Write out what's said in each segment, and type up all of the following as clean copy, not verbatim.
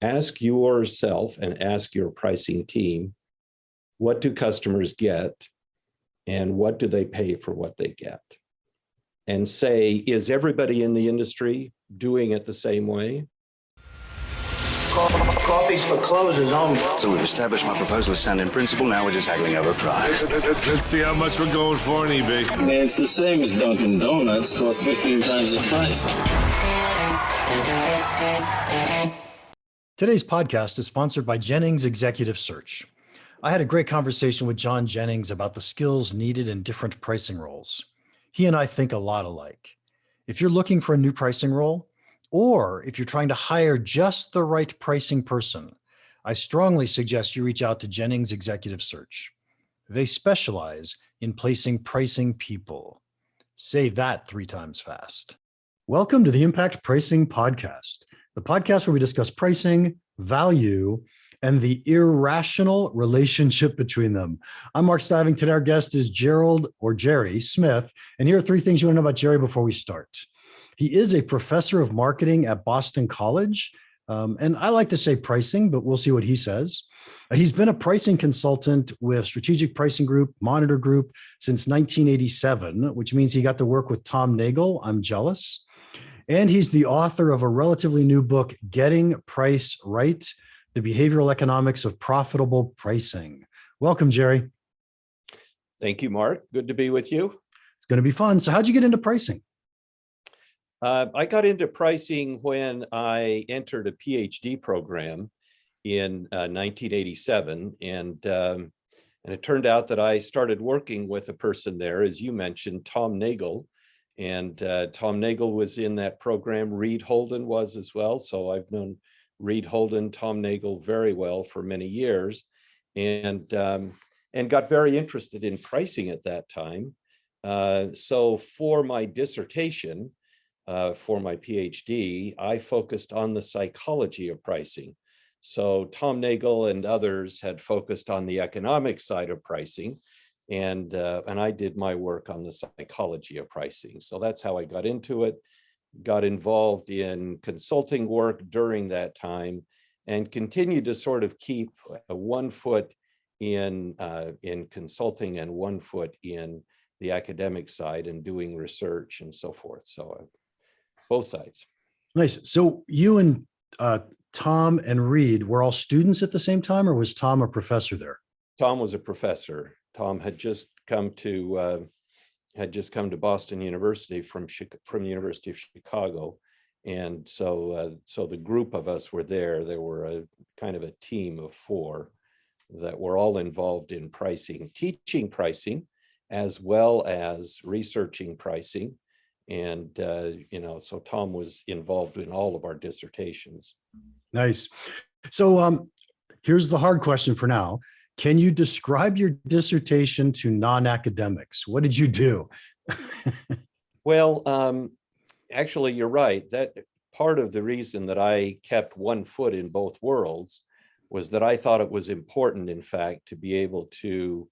ask yourself and ask your pricing team, what do customers get and what do they pay for what they get? And say, is everybody in the industry doing it the same way? Coffee's for closers only. So we've established my proposal is sound in principle. Now we're just haggling over price. Let's see how much we're going for on eBay. It's the same as Dunkin' Donuts. Costs 15 times the price. Today's podcast is sponsored by Jennings Executive Search. I had a great conversation with John Jennings about the skills needed in different pricing roles. He and I think a lot alike. If you're looking for a new pricing role, or if you're trying to hire just the right pricing person, I strongly suggest you reach out to Jennings Executive Search. They specialize in placing pricing people. Say that 3 times fast. Welcome to the Impact Pricing Podcast, the podcast where we discuss pricing, value, and the irrational relationship between them. I'm Mark Stiving. Today our guest is Gerald, or Jerry, Smith. And here are 3 things you want to know about Jerry before we start. He is a professor of marketing at Boston College. And I like to say pricing, but we'll see what he says. He's been a pricing consultant with Strategic Pricing Group, Monitor Group since 1987, which means he got to work with Tom Nagle. I'm jealous. And he's the author of a relatively new book, Getting Price Right, The Behavioral Economics of Profitable Pricing. Welcome, Jerry. Thank you, Mark. Good to be with you. It's going to be fun. So how'd you get into pricing? I got into pricing when I entered a PhD program in 1987. And it turned out that I started working with a person there, as you mentioned, Tom Nagle. And Tom Nagle was in that program. Reed Holden was as well. So I've known Reed Holden, Tom Nagle very well for many years, and got very interested in pricing at that time. So for my dissertation, for my PhD, I focused on the psychology of pricing. So Tom Nagle and others had focused on the economic side of pricing, and I did my work on the psychology of pricing. So that's how I got into it. Got involved in consulting work during that time, and continued to sort of keep 1 foot in consulting and 1 foot in the academic side and doing research and so forth. So both sides. Nice. So you and Tom and Reed were all students at the same time, or was Tom a professor there? Tom was a professor. Tom had just come to Boston University from the University of Chicago, and so the group of us were there. There were a kind of a team of 4 that were all involved in pricing, teaching pricing, as well as researching pricing, and so Tom was involved in all of our dissertations. Nice. So here's the hard question for now. Can you describe your dissertation to non-academics? What did you do? Well, actually, you're right. That part of the reason that I kept 1 foot in both worlds was that I thought it was important, in fact, to be able to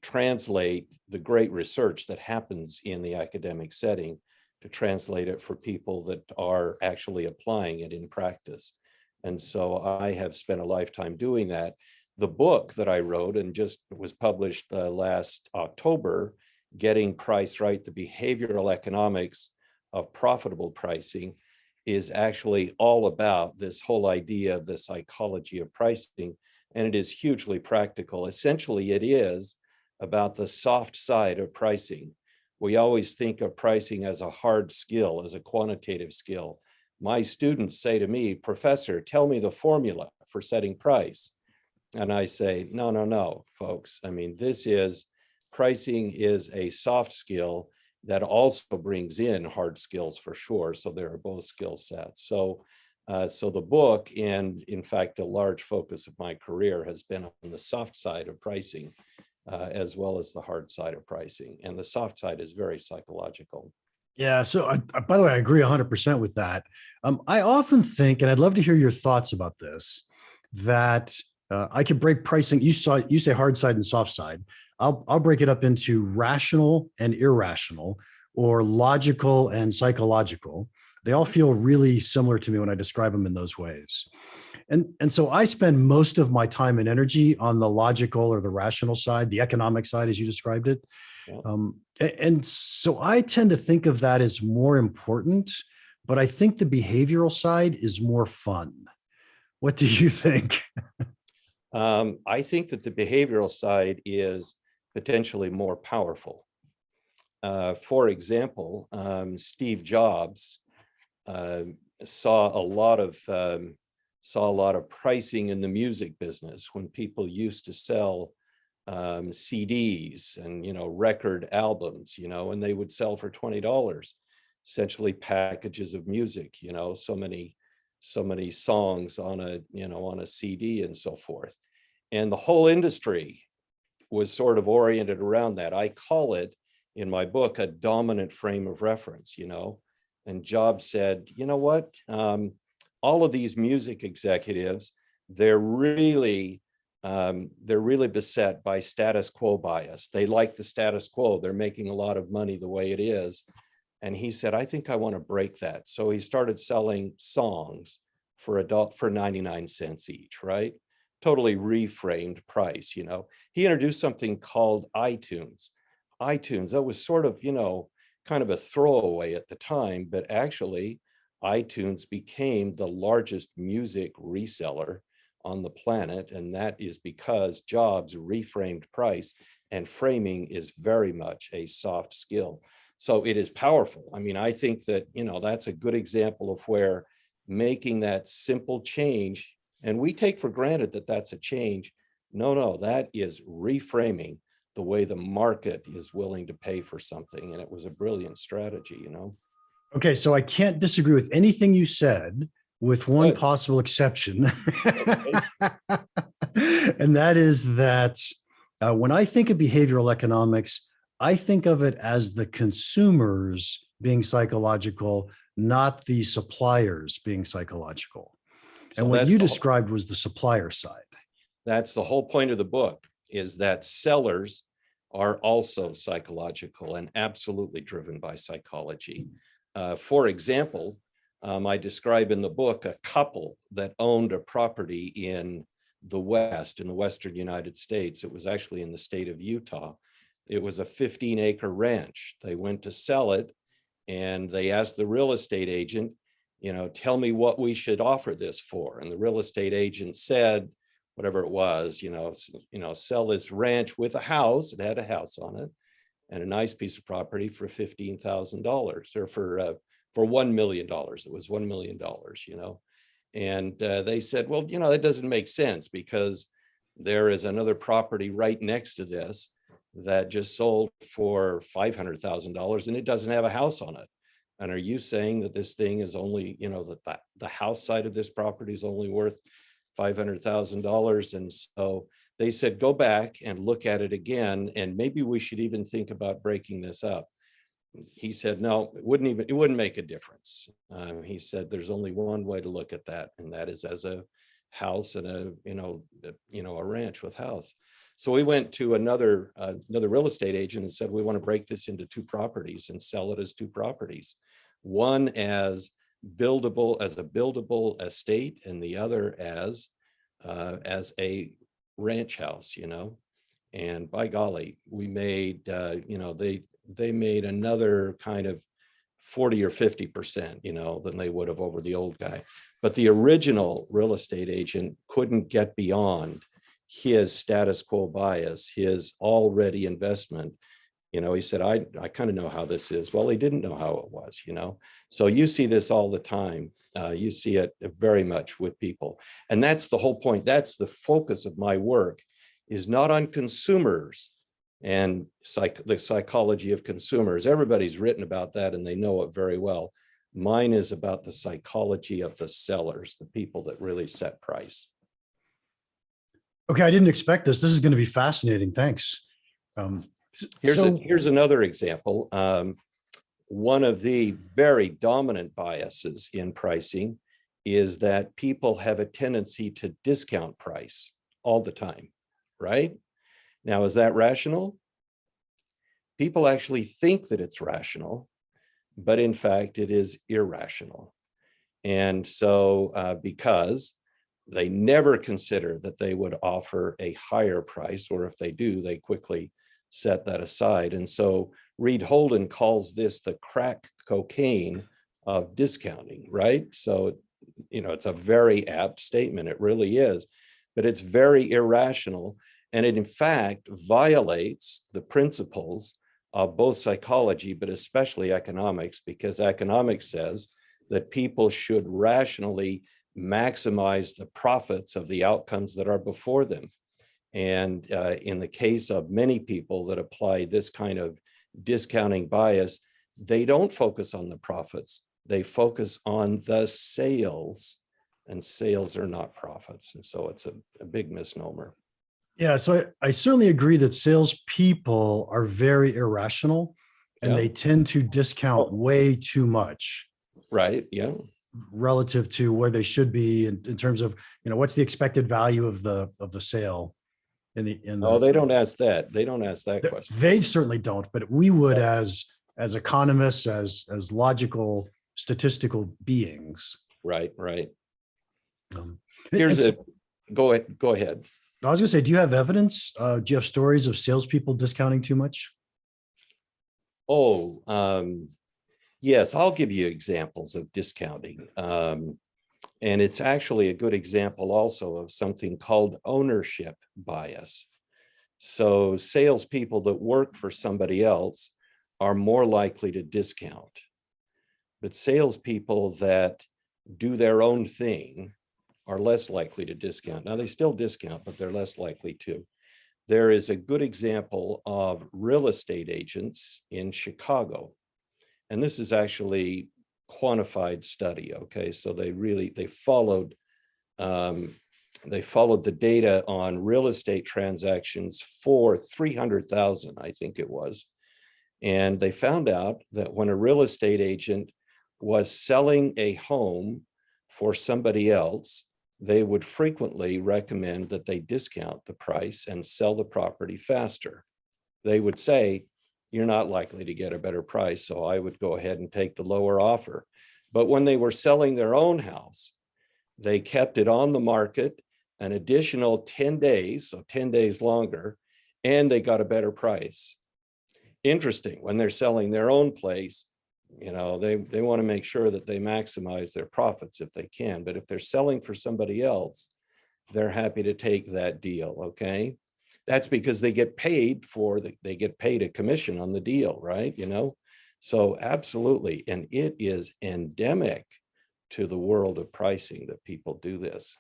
translate the great research that happens in the academic setting, to translate it for people that are actually applying it in practice. And so I have spent a lifetime doing that. The book that I wrote and just was published last October, Getting Price Right, The Behavioral Economics of Profitable Pricing, is actually all about this whole idea of the psychology of pricing. And it is hugely practical. Essentially, it is about the soft side of pricing. We always think of pricing as a hard skill, as a quantitative skill. My students say to me, "Professor, tell me the formula for setting price." And I say, no, folks. I mean, pricing is a soft skill that also brings in hard skills for sure. So there are both skill sets. So the book, and in fact, a large focus of my career has been on the soft side of pricing, as well as the hard side of pricing. And the soft side is very psychological. Yeah. So by the way, I agree 100% with that. I often think, and I'd love to hear your thoughts about this, that I could break pricing. You say hard side and soft side. I'll break it up into rational and irrational, or logical and psychological. They all feel really similar to me when I describe them in those ways. And so I spend most of my time and energy on the logical or the rational side, the economic side, as you described it. Yeah. And so I tend to think of that as more important, but I think the behavioral side is more fun. What do you think? I think that the behavioral side is potentially more powerful. For example, Steve Jobs saw a lot of pricing in the music business when people used to sell CDs and record albums, and they would sell for $20, essentially packages of music, so many songs on a CD and so forth. And the whole industry was sort of oriented around that. I call it in my book a dominant frame of reference, and Jobs said, you know what, all of these music executives, they're really beset by status quo bias. They like the status quo. They're making a lot of money the way it is. And he said, I think I want to break that. So he started selling songs for 99 cents each, right? Totally reframed price. He introduced something called iTunes. That was sort of, kind of a throwaway at the time, but actually iTunes became the largest music reseller on the planet. And that is because Jobs reframed price, and framing is very much a soft skill. So it is powerful. I mean, I think that, that's a good example of where making that simple change, and we take for granted that that's a change. No, that is reframing the way the market is willing to pay for something. And it was a brilliant strategy, Okay, so I can't disagree with anything you said, with one Good. possible exception. Okay. And that is that when I think of behavioral economics, I think of it as the consumers being psychological, not the suppliers being psychological. And what you described was the supplier side. That's the whole point of the book, is that sellers are also psychological and absolutely driven by psychology. For example, I describe in the book a couple that owned a property in the Western United States. It was actually in the state of Utah. It was a 15-acre ranch. They went to sell it, and they asked the real estate agent, tell me what we should offer this for. And the real estate agent said, whatever it was, sell this ranch with a house. It had a house on it and a nice piece of property for $15,000, or for $1 million. It was $1 million, and they said, well, that doesn't make sense, because there is another property right next to this that just sold for $500,000 and it doesn't have a house on it. And are you saying that this thing is only, that the house side of this property is only worth $500,000? And so they said, go back and look at it again, and maybe we should even think about breaking this up. He said, no, it wouldn't make a difference. He said, there's only one way to look at that, and that is as a house and a ranch with house. So we went to another real estate agent and said, we want to break this into two properties and sell it as two properties, one as a buildable estate, and the other as a ranch house, and by golly, we made, they made another kind of 40 or 50%, than they would have over the old guy. But the original real estate agent couldn't get beyond his status quo bias, his already investment. He said, I kind of know how this is. Well, he didn't know how it was, So you see this all the time. You see it very much with people. And that's the whole point. That's the focus of my work, is not on consumers and the psychology of consumers. Everybody's written about that and they know it very well. Mine is about the psychology of the sellers, the people that really set price. Okay, I didn't expect this. This is going to be fascinating. Thanks. Here's another example. One of the very dominant biases in pricing is that people have a tendency to discount price all the time, right? Now, is that rational? People actually think that it's rational, but in fact, it is irrational. And so because they never consider that they would offer a higher price, or if they do, they quickly set that aside. And so Reed Holden calls this the crack cocaine of discounting, right? So, it's a very apt statement. It really is, but it's very irrational. And it in fact violates the principles of both psychology, but especially economics, because economics says that people should rationally maximize the profits of the outcomes that are before them. And in the case of many people that apply this kind of discounting bias, they don't focus on the profits. They focus on the sales, and sales are not profits. And so it's a big misnomer. Yeah, so I certainly agree that salespeople are very irrational, and Yeah. they tend to discount way too much Right. Yeah. relative to where they should be in terms of, what's the expected value of the sale Oh, they don't ask that. They don't ask that question. They certainly don't, but we would as economists, as logical statistical beings. Right. Right. Here's Go ahead. I was going to say, do you have evidence? Do you have stories of salespeople discounting too much? Oh, yes, I'll give you examples of discounting. And it's actually a good example also of something called ownership bias. So salespeople that work for somebody else are more likely to discount, but salespeople that do their own thing are less likely to discount. Now, they still discount, but they're less likely to. There is a good example of real estate agents in Chicago. And this is actually quantified study. Okay. So they followed the data on real estate transactions for 300,000, I think it was. And they found out that when a real estate agent was selling a home for somebody else, they would frequently recommend that they discount the price and sell the property faster. They would say, you're not likely to get a better price, so I would go ahead and take the lower offer. But when they were selling their own house, they kept it on the market an additional 10 days, so 10 days longer, and they got a better price. Interesting, when they're selling their own place, they want to make sure that they maximize their profits if they can. But if they're selling for somebody else, they're happy to take that deal. Okay. That's because they get paid a commission on the deal, right? So absolutely. And it is endemic to the world of pricing that people do this.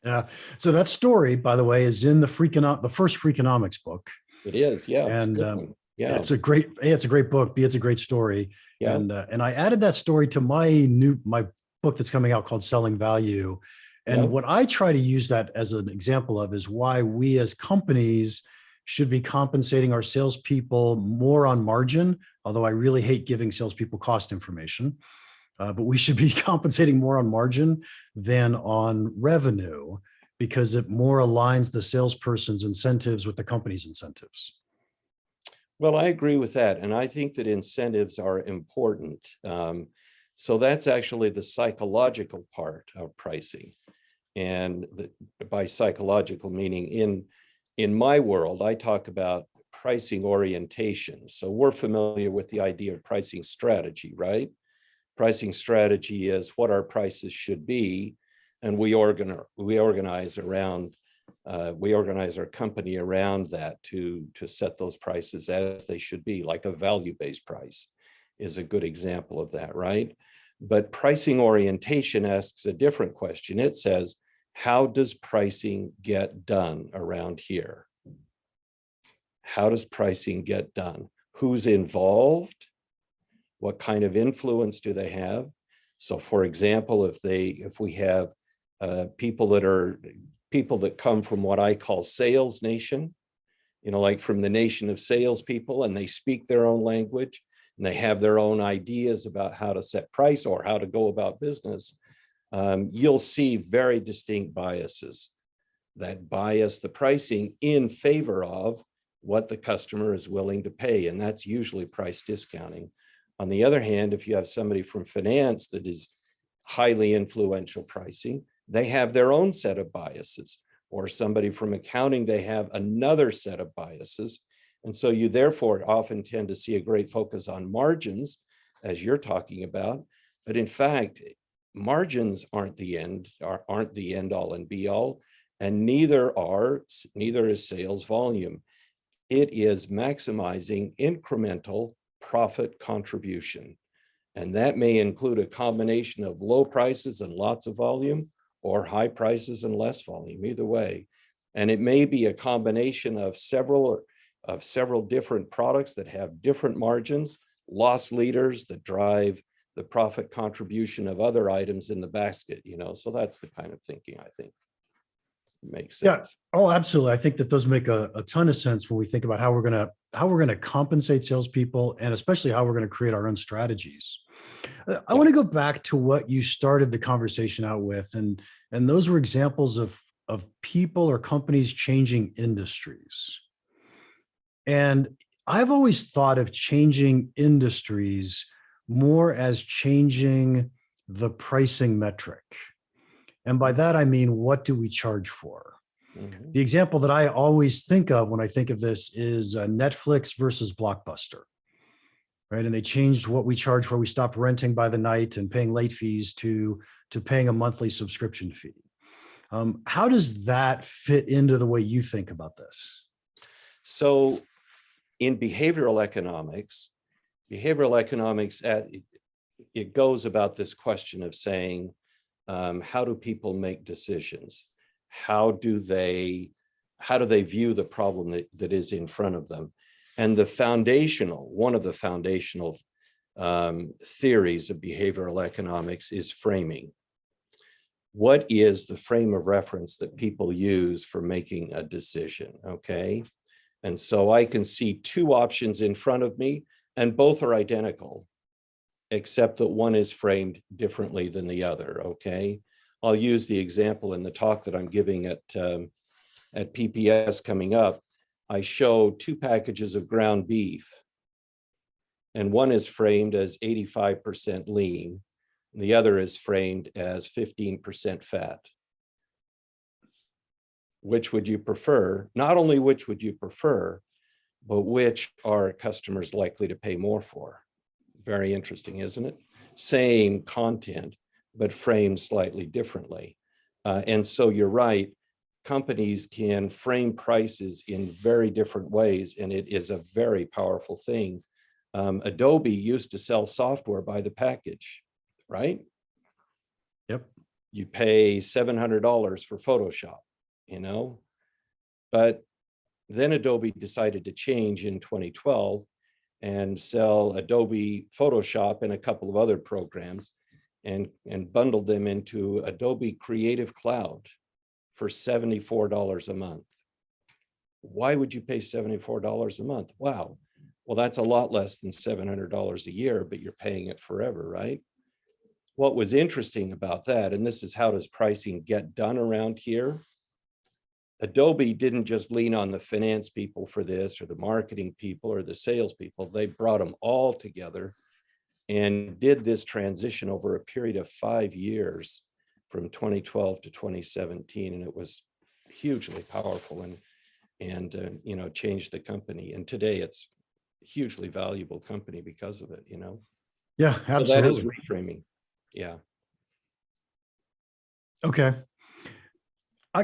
Yeah. So that story, by the way, is in the first Freakonomics book. It is. Yeah. And yeah, it's a great book. B, it's a great story. Yeah. And I added that story to my book that's coming out called Selling Value. And what I try to use that as an example of is why we as companies should be compensating our salespeople more on margin, although I really hate giving salespeople cost information. But we should be compensating more on margin than on revenue, because it more aligns the salesperson's incentives with the company's incentives. Well, I agree with that. And I think that incentives are important. So that's actually the psychological part of pricing. And by psychological meaning, in my world, I talk about pricing orientation. So we're familiar with the idea of pricing strategy, right? Pricing strategy is what our prices should be. And we organize our company around that to set those prices as they should be, like a value-based price is a good example of that, right? But pricing orientation asks a different question. It says, how does pricing get done around here? How does pricing get done? Who's involved? What kind of influence do they have? So for example, if we have people that come from what I call sales nation, like from the nation of salespeople, and they speak their own language and they have their own ideas about how to set price or how to go about business, you'll see very distinct biases that bias the pricing in favor of what the customer is willing to pay. And that's usually price discounting. On the other hand, if you have somebody from finance that is highly influential pricing, they have their own set of biases, or somebody from accounting, they have another set of biases. And so you therefore often tend to see a great focus on margins, as you're talking about. But in fact, margins aren't the end all and be all, and neither is sales volume. It is maximizing incremental profit contribution. And that may include a combination of low prices and lots of volume, or high prices and less volume, either way. And it may be a combination of several different products that have different margins, loss leaders that drive the profit contribution of other items in the basket, so that's the kind of thinking I think makes sense. Yeah. Oh, absolutely. I think that those make a ton of sense when we think about how we're going to compensate salespeople, and especially how we're going to create our own strategies. I want to go back to what you started the conversation out with, and those were examples of people or companies changing industries. And I've always thought of changing industries more as changing the pricing metric. And by that, I mean, what do we charge for? Mhm. The example that I always think of when I think of this is Netflix versus Blockbuster, right? And they changed what we charge for. We stopped renting by the night and paying late fees to paying a monthly subscription fee. How does that fit into the way you think about this? So in behavioral economics, it goes about this question of saying, how do people make decisions? How do they view the problem that is in front of them? And one of the foundational theories of behavioral economics is framing. What is the frame of reference that people use for making a decision? Okay. And so I can see two options in front of me, and both are identical, except that one is framed differently than the other. Okay. I'll use the example in the talk that I'm giving at PPS coming up. I show two packages of ground beef, and one is framed as 85% lean. And the other is framed as 15% fat. Which would you prefer? Not only which would you prefer, but which are customers likely to pay more for? Very interesting, isn't it? Same content, but framed slightly differently. And so you're right, companies can frame prices in very different ways, and it is a very powerful thing. Adobe used to sell software by the package, right? Yep. You pay $700 for Photoshop, but then Adobe decided to change in 2012 and sell Adobe Photoshop and a couple of other programs, and bundled them into Adobe Creative Cloud for $74 a month. Why would you pay $74 a month? Wow. Well, that's a lot less than $700 a year, but you're paying it forever, right? What was interesting about that, and this is how does pricing get done around here? Adobe didn't just lean on the finance people for this, or the marketing people, or the sales people. They brought them all together and did this transition over a period of 5 years from 2012 to 2017. And it was hugely powerful and changed the company. And today it's a hugely valuable company because of it, Yeah, absolutely. So that is reframing. Yeah. Okay.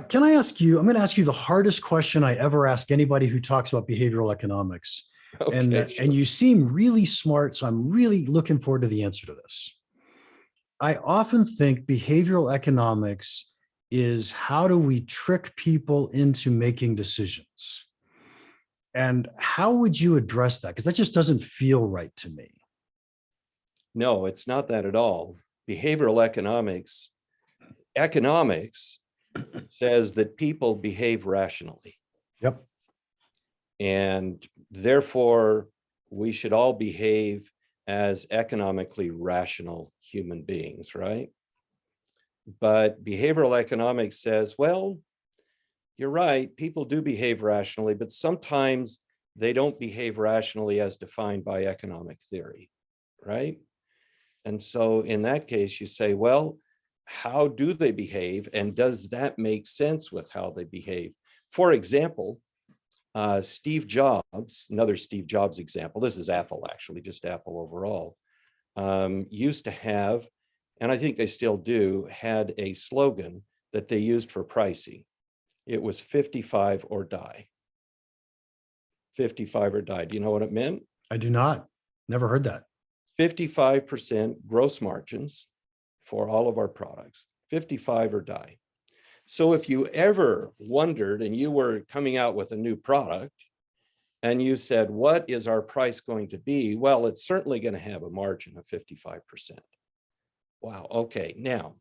Can I ask you, I'm going to ask you the hardest question I ever ask anybody who talks about behavioral economics. Okay, and sure. you seem really smart, so I'm really looking forward to the answer to this. I often think behavioral economics is how do we trick people into making decisions? And how would you address that? Because that just doesn't feel right to me. No, it's not that at all. Behavioral economics says that people behave rationally. Yep. And therefore, we should all behave as economically rational human beings, right? But behavioral economics says, well, you're right, people do behave rationally, but sometimes they don't behave rationally as defined by economic theory, right? And so in that case, you say, well, how do they behave? And does that make sense with how they behave? For example, Steve Jobs, another Steve Jobs example, this is Apple actually, just Apple overall, used to have, and I think they still do, had a slogan that they used for pricing. It was 55 or die. 55 or die. Do you know what it meant? I do not. Never heard that. 55% gross margins for all of our products, 55 or die. So if you ever wondered and you were coming out with a new product and you said, what is our price going to be? Well, it's certainly going to have a margin of 55%. Wow. Okay. Now,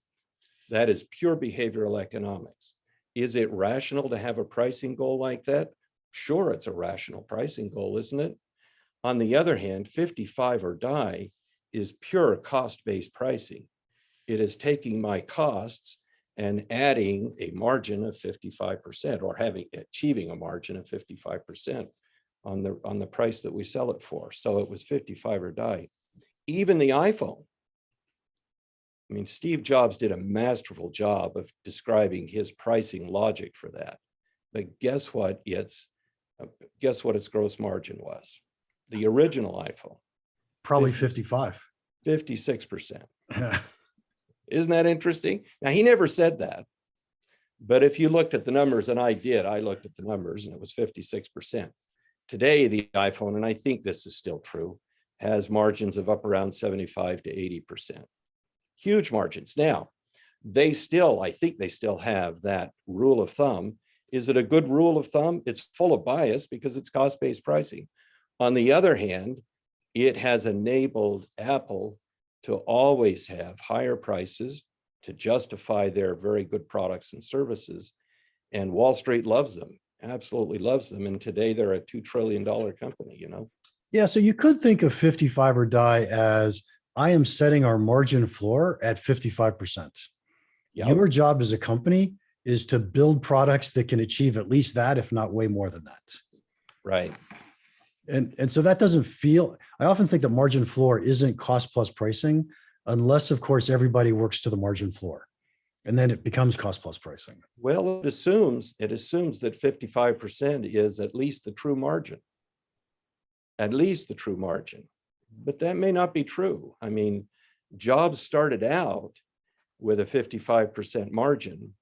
that is pure behavioral economics. Is it rational to have a pricing goal like that? Sure, it's a rational pricing goal, isn't it? On the other hand, 55 or die is pure cost-based pricing. It is taking my costs and adding a margin of 55% or achieving a margin of 55% on the price that we sell it for. So it was 55 or die. Even the iPhone. I mean, Steve Jobs did a masterful job of describing his pricing logic for that. But guess what its gross margin was? The original iPhone. Probably 55. 56%. Isn't that interesting? Now, he never said that. But if you looked at the numbers, and I looked at the numbers and it was 56%. Today, the iPhone, and I think this is still true, has margins of up around 75 to 80%. Huge margins. Now, I think they still have that rule of thumb. Is it a good rule of thumb? It's full of bias because it's cost-based pricing. On the other hand, it has enabled Apple to always have higher prices to justify their very good products and services. And Wall Street loves them, absolutely loves them. And today they're a $2 trillion company, you know? Yeah. So you could think of 55 or die as I am setting our margin floor at 55%. Yep. Your job as a company is to build products that can achieve at least that, if not way more than that. Right. And so that doesn't feel, I often think that margin floor isn't cost plus pricing, unless of course everybody works to the margin floor. And then it becomes cost plus pricing. Well, it assumes that 55% is at least the true margin. At least the true margin. But that may not be true. I mean, Jobs started out with a 55% margin,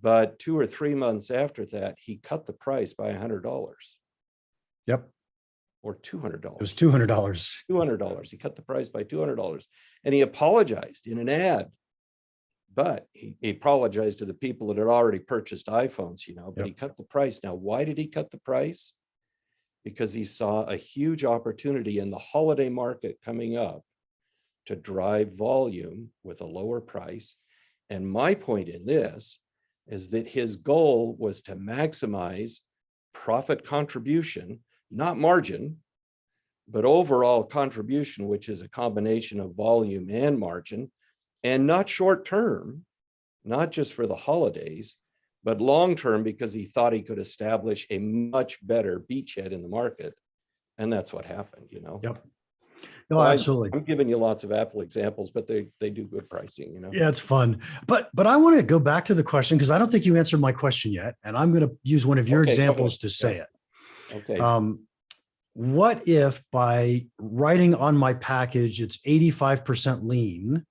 but 2 or 3 months after that, he cut the price by $100. Yep. Or $200. It was $200. $200. He cut the price by $200. And he apologized in an ad. But he apologized to the people that had already purchased iPhones, you know, but He cut the price. Now, why did he cut the price? Because he saw a huge opportunity in the holiday market coming up to drive volume with a lower price. And my point in this is that his goal was to maximize profit contribution, not margin, but overall contribution, which is a combination of volume and margin, and not short term, not just for the holidays, but long-term, because he thought he could establish a much better beachhead in the market. And that's what happened, you know? Yep. No, So absolutely. I'm giving you lots of Apple examples, but they do good pricing, you know? Yeah, it's fun. But I want to go back to the question, because I don't think you answered my question yet. And I'm going to use one of your examples to say it. Okay. What if by writing on my package, it's 85% lean,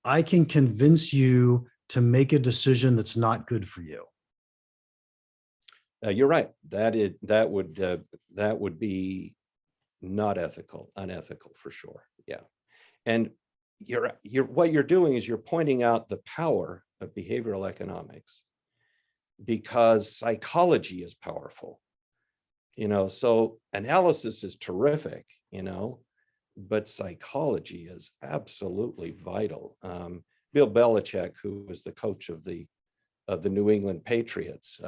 I can convince you to make a decision that's not good for you? You're right. That would be not ethical, unethical for sure. Yeah. And what you're doing is you're pointing out the power of behavioral economics, because psychology is powerful. You know, so analysis is terrific, you know, but psychology is absolutely vital. Bill Belichick, who was the coach of the New England Patriots,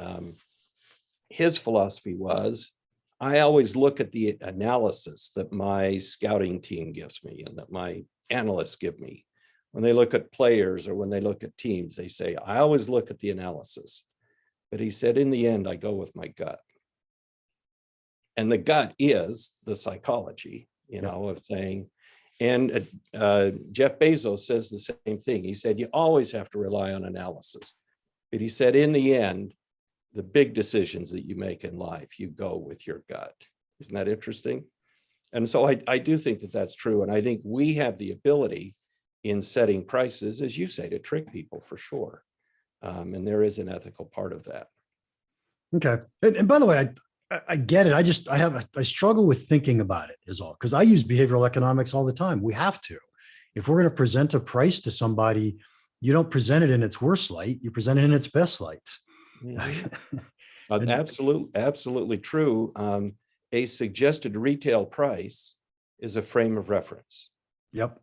his philosophy was, I always look at the analysis that my scouting team gives me and that my analysts give me. When they look at players or when they look at teams, they say, I always look at the analysis. But he said, in the end, I go with my gut. And the gut is the psychology, you know, of saying, And Jeff Bezos says the same thing. He said, you always have to rely on analysis. But he said, in the end, the big decisions that you make in life, you go with your gut. Isn't that interesting? And so I do think that that's true. And I think we have the ability in setting prices, as you say, to trick people for sure. And there is an ethical part of that. Okay. And by the way, I get it. I struggle with thinking about it is all, because I use behavioral economics all the time. We have to. If we're going to present a price to somebody, you don't present it in its worst light, you present it in its best light. Absolutely true. A suggested retail price is a frame of reference. Yep.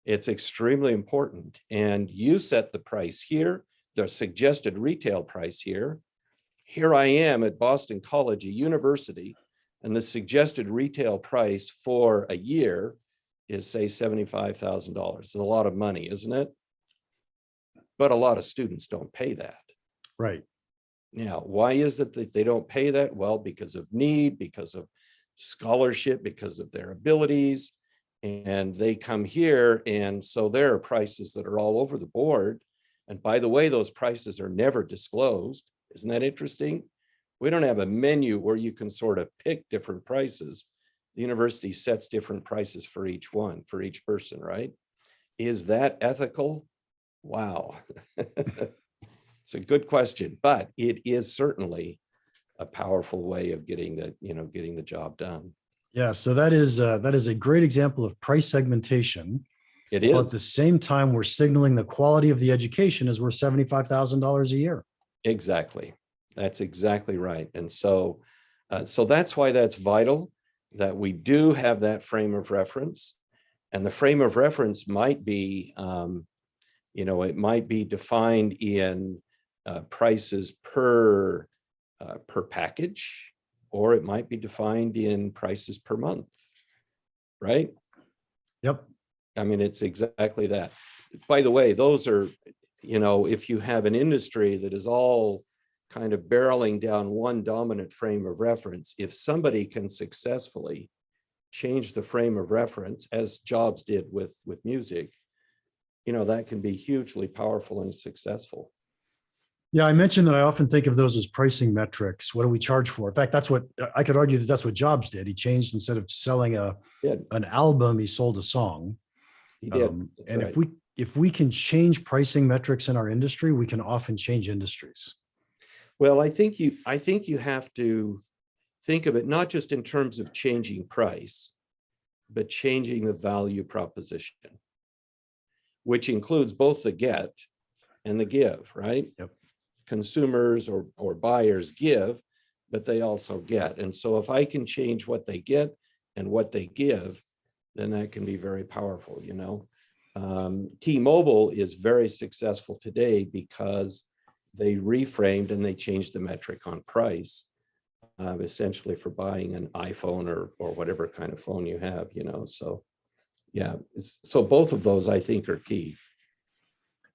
It's extremely important. And you set the price here, the suggested retail price here. Here I am at Boston College, a university, and the suggested retail price for a year is, say, $75,000. It's a lot of money, isn't it? But a lot of students don't pay that. Right. Now, why is it that they don't pay that? Well, because of need, because of scholarship, because of their abilities, and they come here. And so there are prices that are all over the board. And by the way, those prices are never disclosed. Isn't that interesting? We don't have a menu where you can sort of pick different prices. The university sets different prices for each one, for each person, right? Is that ethical? Wow. It's a good question, but it is certainly a powerful way of getting the job done. Yeah. So that is a great example of price segmentation. It is. But at the same time, we're signaling the quality of the education is worth $75,000 a year. Exactly. That's exactly right. And so that's why that's vital, that we do have that frame of reference. And the frame of reference might be, it might be defined in prices per package, or it might be defined in prices per month, right? Yep. I mean, it's exactly that. By the way, those are, if you have an industry that is all kind of barreling down one dominant frame of reference, if somebody can successfully change the frame of reference, as Jobs did with music, that can be hugely powerful and successful. Yeah, I mentioned that I often think of those as pricing metrics. What do we charge for? In fact, that's what I could argue that's what Jobs did. He changed, instead of selling an album, he sold a song. He did. And right. if we can change pricing metrics in our industry, we can often change industries. Well, I think you have to think of it not just in terms of changing price, but changing the value proposition, which includes both the get and the give, right? Yep. Consumers or buyers give, but they also get. And so if I can change what they get and what they give, then that can be very powerful. T-Mobile is very successful today because they reframed and they changed the metric on price, essentially for buying an iPhone or whatever kind of phone you have, so yeah. So both of those I think are key.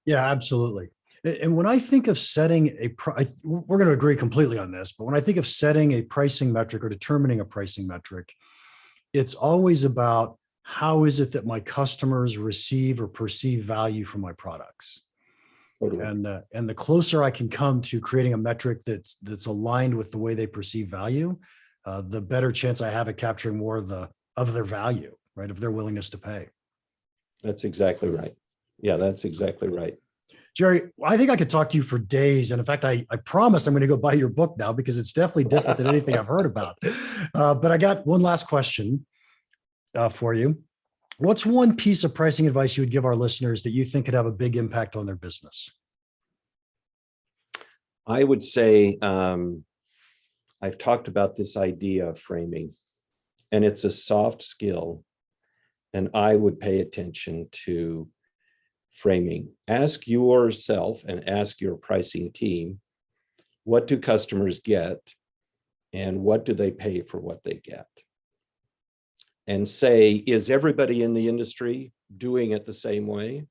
Yeah, absolutely. And when I think of setting we're going to agree completely on this, but when I think of setting a pricing metric or determining a pricing metric, it's always about how is it that my customers receive or perceive value from my products. Totally. And the closer I can come to creating a metric that's aligned with the way they perceive value, the better chance I have at capturing more of their value, right? Of their willingness to pay. That's exactly right. Yeah, that's exactly right. Jerry, I think I could talk to you for days. And in fact, I promise I'm going to go buy your book now, because it's definitely different than anything I've heard about. But I got one last question for you. What's one piece of pricing advice you would give our listeners that you think could have a big impact on their business? I would say, I've talked about this idea of framing, and it's a soft skill. And I would pay attention to framing. Ask yourself and ask your pricing team, what do customers get and what do they pay for what they get? And say, is everybody in the industry doing it the same way?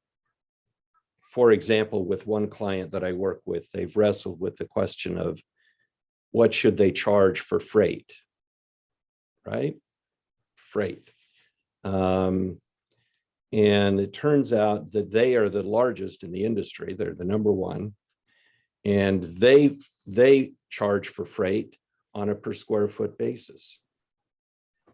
For example, with one client that I work with, they've wrestled with the question of what should they charge for freight, right? Freight. And it turns out that they are the largest in the industry. They're the number one. And they charge for freight on a per square foot basis.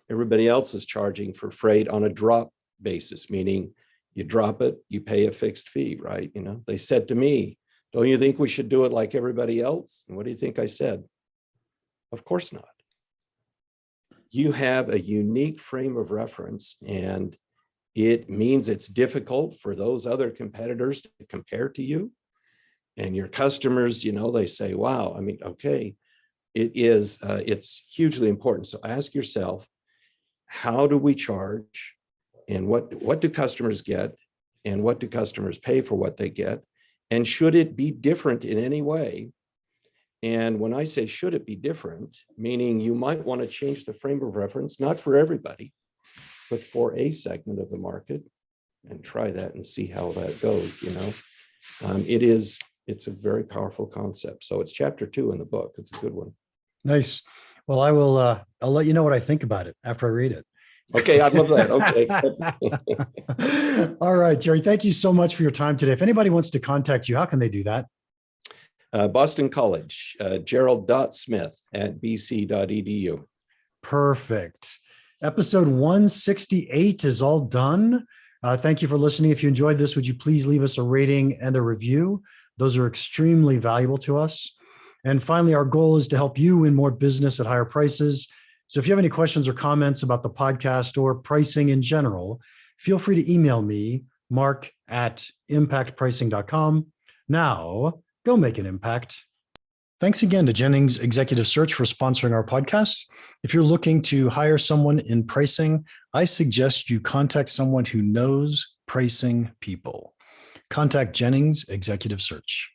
Everybody else is charging for freight on a drop basis, meaning you drop it, you pay a fixed fee, right? You know, they said to me, don't you think we should do it like everybody else? And what do you think I said? Of course not. You have a unique frame of reference, and it means it's difficult for those other competitors to compare to you. And your customers, you know, they say, wow, I mean, okay, it's hugely important. So ask yourself, how do we charge, and what do customers get, and what do customers pay for what they get? And should it be different in any way? And when I say should it be different, meaning you might want to change the frame of reference, not for everybody, but for a segment of the market, and try that and see how that goes. You know, it's a very powerful concept. So it's chapter 2 in the book. It's a good one. Nice. Well, I'll let you know what I think about it after I read it. Okay, I love that. Okay. All right, Jerry, thank you so much for your time today. If anybody wants to contact you, how can they do that? Boston College, Gerald.Smith at bc.edu. Perfect. Episode 168 is all done. Thank you for listening. If you enjoyed this, would you please leave us a rating and a review? Those are extremely valuable to us. And finally, our goal is to help you win more business at higher prices. So if you have any questions or comments about the podcast or pricing in general, feel free to email me, mark@impactpricing.com. Now, go make an impact. Thanks again to Jennings Executive Search for sponsoring our podcast. If you're looking to hire someone in pricing, I suggest you contact someone who knows pricing people. Contact Jennings Executive Search.